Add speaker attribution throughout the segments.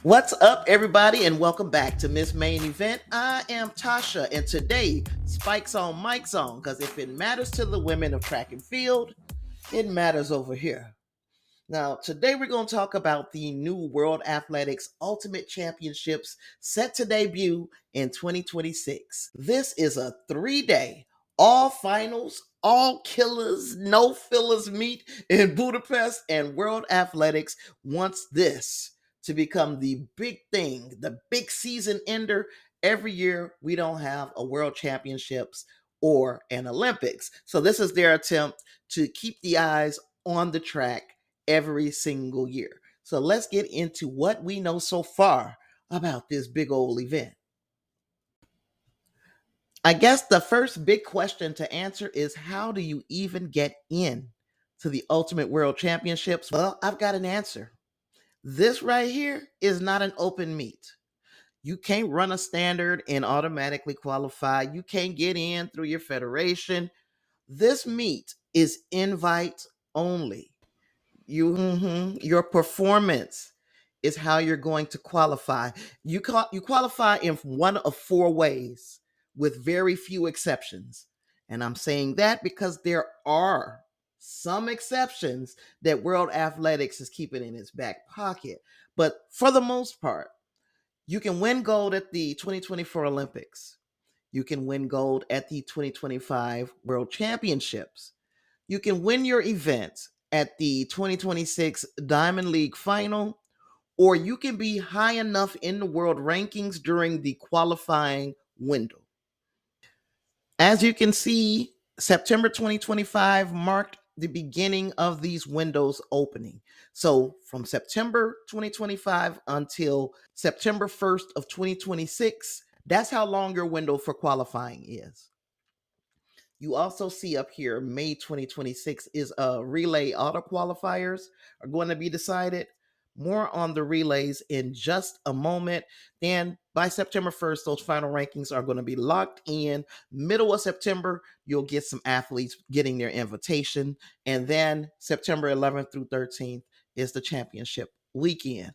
Speaker 1: What's up, everybody, and welcome back to Miss Main Event. I am Tasha, and today, Spikes on, Mike's on, because if it matters to the women of track and field, it matters over here. Now, today we're going to talk about the new World Athletics Ultimate Championships set to debut in 2026. This is a 3-day, all finals, all killers, no fillers meet in Budapest, and World Athletics wants this to become the big thing, the big season ender. Every year, we don't have a World Championships or an Olympics. So, this is their attempt to keep the eyes on the track every single year. So let's get into what we know so far about this big old event. I guess the first big question to answer is, how do you even get in to the Ultimate World Championships? Well, I've got an answer. This right here is not an open meet. You can't run a standard and automatically qualify. You can't get in through your federation. This meet is invite only. Your performance is how you're going to qualify. You qualify in one of four ways, with very few exceptions. And I'm saying that because there are some exceptions that World Athletics is keeping in its back pocket. But for the most part, you can win gold at the 2024 Olympics. You can win gold at the 2025 World Championships. You can win your event at the 2026 Diamond League final, or you can be high enough in the world rankings during the qualifying window. As you can see, September 2025 marked the beginning of these windows opening. So from September 2025 until September 1st of 2026, that's how long your window for qualifying is. You also see up here, May 2026 is relay auto qualifiers are going to be decided. More on the relays in just a moment. Then by September 1st, those final rankings are going to be locked in. Middle of September, you'll get some athletes getting their invitation. And then September 11th through 13th is the championship weekend.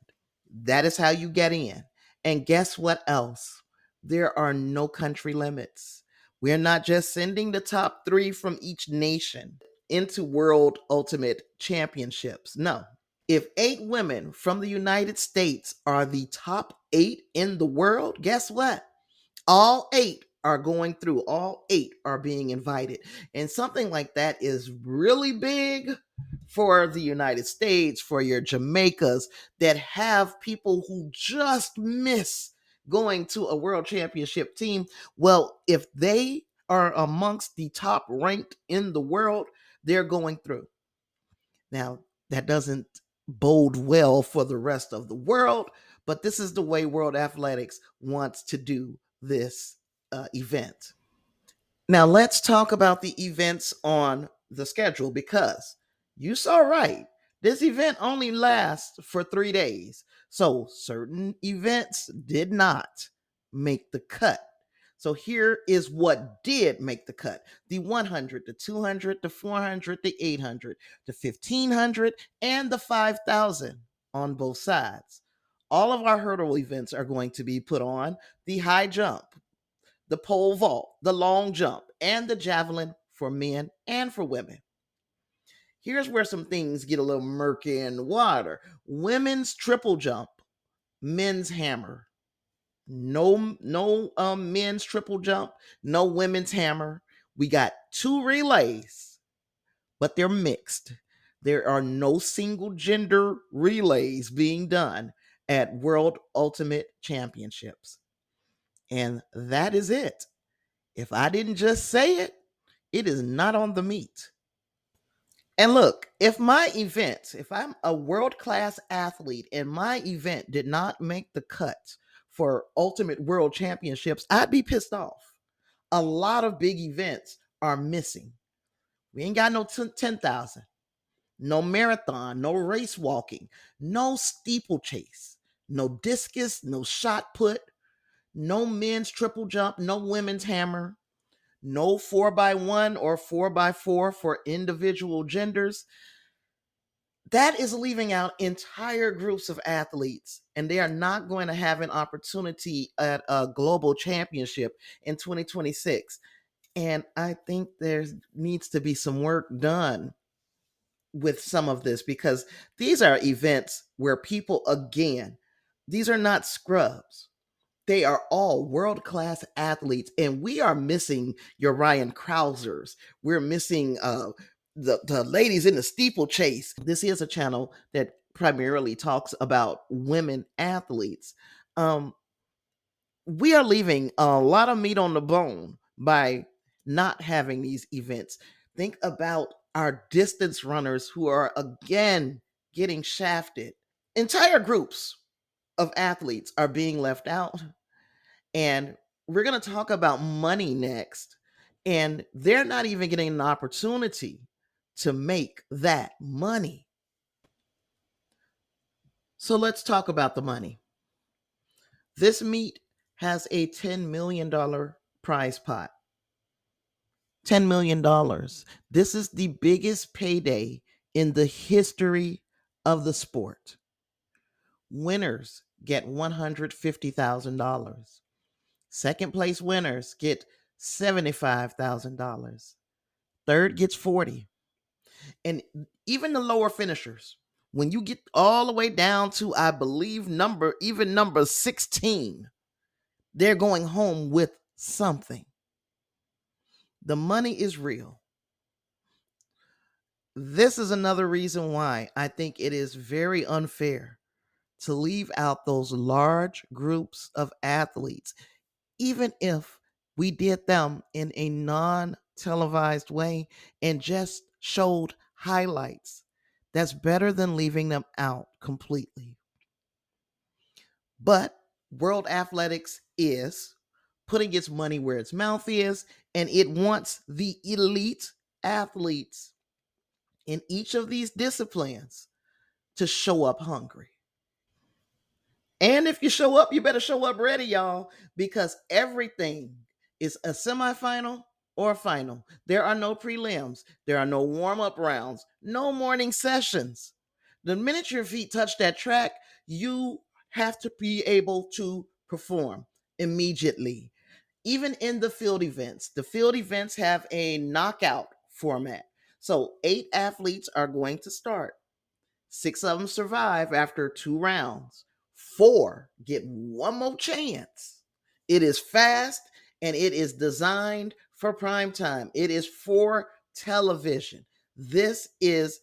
Speaker 1: That is how you get in. And guess what else? There are no country limits. We're not just sending the top three from each nation into World Ultimate Championships. No. If 8 women from the United States are the top 8 in the world, guess what? All 8 are going through, all 8 are being invited. And something like that is really big for the United States, for your Jamaicas that have people who just miss going to a world championship team. Well, if they are amongst the top ranked in the world, they're going through. Now, that doesn't bode well for the rest of the world, but this is the way World Athletics wants to do this event. Now, let's talk about the events on the schedule, because you saw right. This event only lasts for 3 days. So, certain events did not make the cut. So, here is what did make the cut: the 100, the 200, the 400, the 800, the 1500, and the 5000 on both sides. All of our hurdle events are going to be put on: the high jump, the pole vault, the long jump, and the javelin for men and for women. Here's where some things get a little murky in the water. Women's triple jump, men's hammer. No men's triple jump, no women's hammer. We got 2 relays, but they're mixed. There are no single gender relays being done at World Ultimate Championships. And that is it. If I didn't just say it, it is not on the meat. And look, if I'm a world class athlete and my event did not make the cut for Ultimate World Championships, I'd be pissed off. A lot of big events are missing. We ain't got no 10,000, no marathon, no race walking, no steeplechase, no discus, no shot put, no men's triple jump, no women's hammer, no 4x1 or 4x4 for individual genders. That is leaving out entire groups of athletes, and they are not going to have an opportunity at a global championship in 2026. And I think there needs to be some work done with some of this, because these are events where people, again, these are not scrubs. They are all world class athletes, and we are missing your Ryan Krausers. We're missing the ladies in the steeplechase. This is a channel that primarily talks about women athletes. Um, we are leaving a lot of meat on the bone by not having these events. Think about our distance runners who are again getting shafted. Entire groups of athletes are being left out. And we're going to talk about money next. And they're not even getting an opportunity to make that money. So let's talk about the money. This meet has a $10 million prize pot. $10 million. This is the biggest payday in the history of the sport. Winners get $150,000. Second place winners get $75,000. Third gets 40. And even the lower finishers, when you get all the way down to, I believe, number 16, they're going home with something. The money is real. This is another reason why I think it is very unfair to leave out those large groups of athletes, even if we did them in a non televised way and just showed highlights. That's better than leaving them out completely. But World Athletics is putting its money where its mouth is, and it wants the elite athletes in each of these disciplines to show up hungry. And if you show up, you better show up ready, y'all, because everything is a semifinal or a final. There are no prelims, there are no warm up rounds, no morning sessions. The minute your feet touch that track, you have to be able to perform immediately. Even in the field events have a knockout format. So 8 athletes are going to start. 6 of them survive after 2 rounds. 4 get one more chance. It is fast and it is designed for prime time. It is for television. This is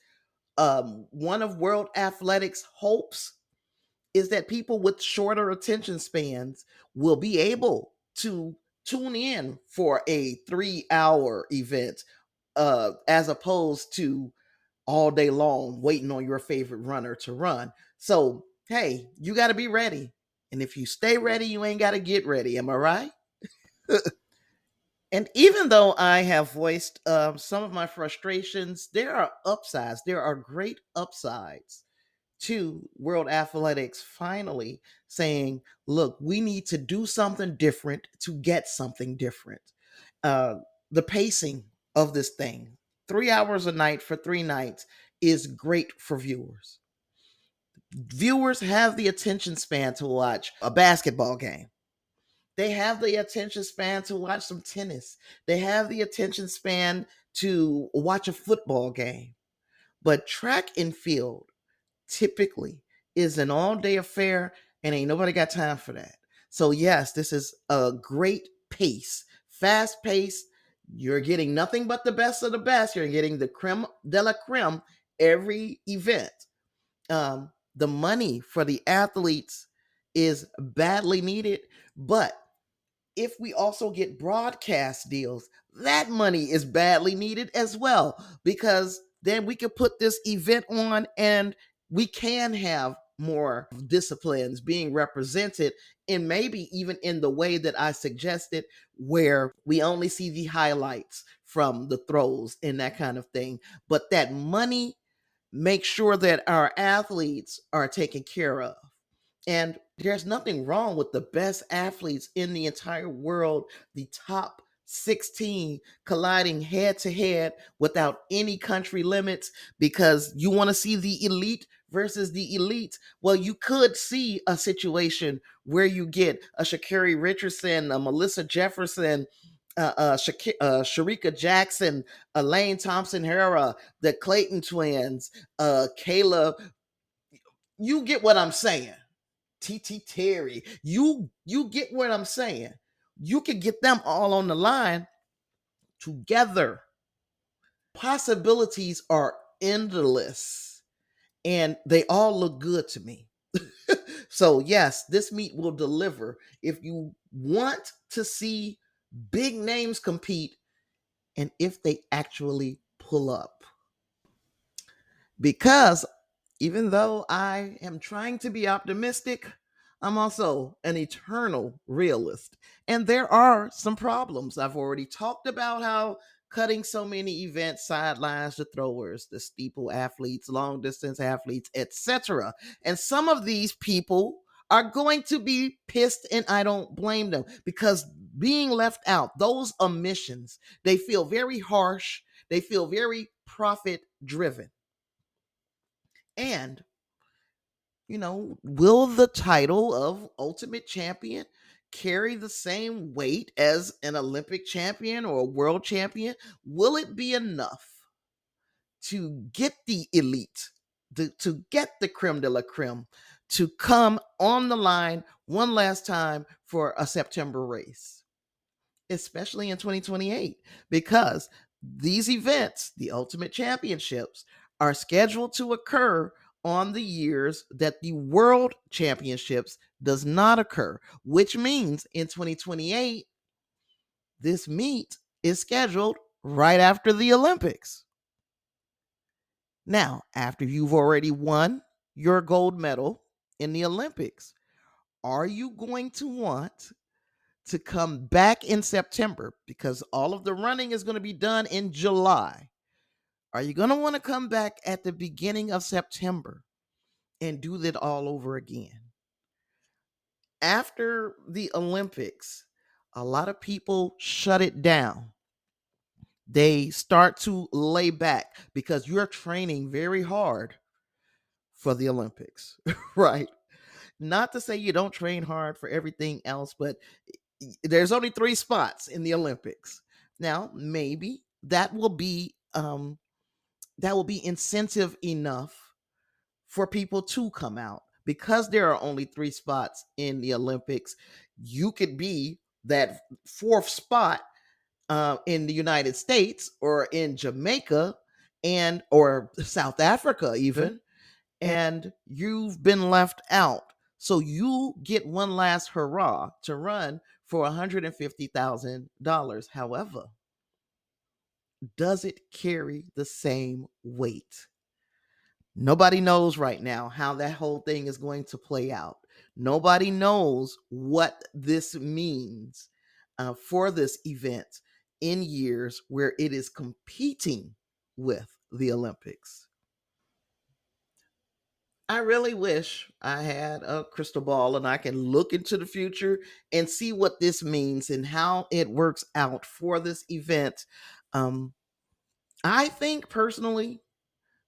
Speaker 1: one of World Athletics' hopes, is that people with shorter attention spans will be able to tune in for a 3-hour event, as opposed to all day long waiting on your favorite runner to run. So, hey, you got to be ready. And if you stay ready, you ain't got to get ready. Am I right? And even though I have voiced some of my frustrations, there are upsides. There are great upsides to World Athletics finally saying, look, we need to do something different to get something different. Uh, the pacing of this thing, 3 hours a night for 3 nights, is great for viewers. Viewers have the attention span to watch a basketball game. They have the attention span to watch some tennis. They have the attention span to watch a football game. But track and field typically is an all day affair, and ain't nobody got time for that. So, yes, this is a great pace, fast pace. You're getting nothing but the best of the best. You're getting the creme de la creme every event. The money for the athletes is badly needed, but if we also get broadcast deals, that money is badly needed as well, because then we can put this event on and we can have more disciplines being represented, and maybe even in the way that I suggested, where we only see the highlights from the throws and that kind of thing. But that money makes sure that our athletes are taken care of. And there's nothing wrong with the best athletes in the entire world, the top 16 colliding head to head without any country limits because you want to see the elite versus the elite. Well, you could see a situation where you get a Sha'Carri Richardson, a Melissa Jefferson, Sharika Jackson, Elaine Thompson Hera, the Clayton twins, Kayla. You get what I'm saying. TT Terry. You get what I'm saying. You could get them all on the line together. Possibilities are endless and they all look good to me. So, yes, this meet will deliver. If you want to see big names compete and if they actually pull up, because even though I am trying to be optimistic, I'm also an eternal realist. And there are some problems. I've already talked about how cutting so many events sidelines the throwers, the steeple athletes, long distance athletes, etc. And some of these people are going to be pissed, and I don't blame them because being left out, those omissions, they feel very harsh, they feel very profit driven. And will the title of Ultimate Champion carry the same weight as an Olympic champion or a world champion? Will it be enough to get the elite, to get the creme de la creme, to come on the line one last time for a September race? Especially in 2028, because these events, the Ultimate Championships, are scheduled to occur on the years that the World Championships does not occur, which means in 2028, this meet is scheduled right after the Olympics. Now, after you've already won your gold medal in the Olympics, are you going to want to come back in September because all of the running is going to be done in July? Are you going to want to come back at the beginning of September and do that all over again? After the Olympics, a lot of people shut it down. They start to lay back because you're training very hard for the Olympics, right? Not to say you don't train hard for everything else, but there's only 3 spots in the Olympics. Now, maybe that will be incentive enough for people to come out because there are only 3 spots in the Olympics. You could be that 4th spot in the United States or in Jamaica and or South Africa even, and you've been left out. So you get one last hurrah to run for $150,000. However, does it carry the same weight? Nobody knows right now how that whole thing is going to play out. Nobody knows what this means for this event in years where it is competing with the Olympics. I really wish I had a crystal ball and I can look into the future and see what this means and how it works out for this event. Um, I think personally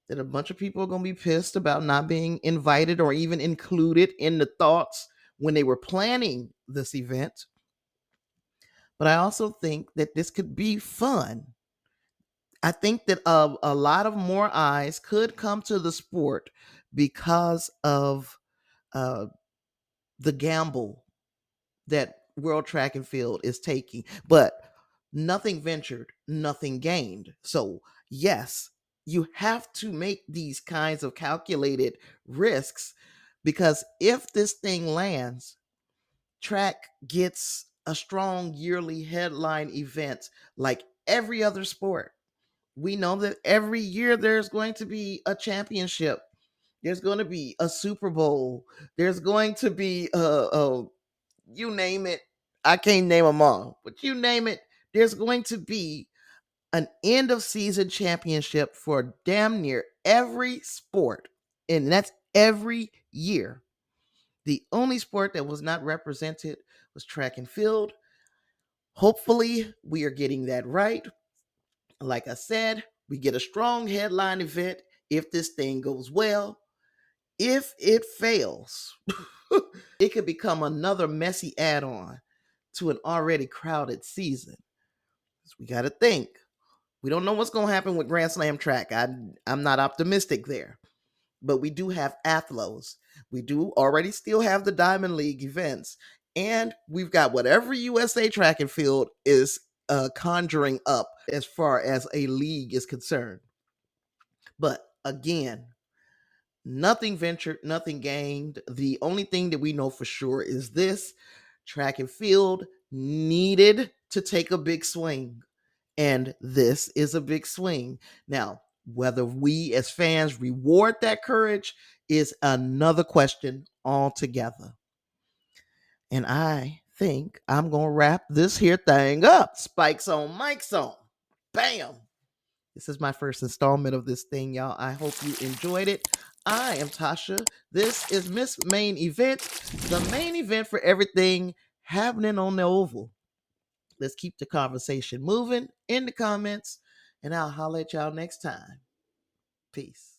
Speaker 1: that a bunch of people are going to be pissed about not being invited or even included in the thoughts when they were planning this event. But I also think that this could be fun. I think that a lot of more eyes could come to the sport because of uh, the gamble that World Track and Field is taking. But nothing ventured, nothing gained. So, yes, you have to make these kinds of calculated risks because if this thing lands, track gets a strong yearly headline event like every other sport. We know that every year there's going to be a championship. There's going to be a Super Bowl. There's going to be you name it. I can't name them all, but you name it. There's going to be an end of season championship for damn near every sport, and that's every year. The only sport that was not represented was track and field. Hopefully, we are getting that right. Like I said, we get a strong headline event if this thing goes well. If it fails, it could become another messy add on to an already crowded season. We got to think. We don't know what's going to happen with Grand Slam track. I'm not optimistic there. But we do have Athlos. We do already still have the Diamond League events. And we've got whatever USA track and field is conjuring up as far as a league is concerned. But again, nothing ventured, nothing gained. The only thing that we know for sure is this: track and field needed to take a big swing. And this is a big swing. Now, whether we as fans reward that courage is another question altogether. And I think I'm going to wrap this here thing up. Spikes on, mics on. Bam. This is my first installment of this thing, y'all. I hope you enjoyed it. I am Tasha. This is Miss Main Event, the main event for everything happening on the Oval. Let's keep the conversation moving in the comments, and I'll holler at y'all next time. Peace.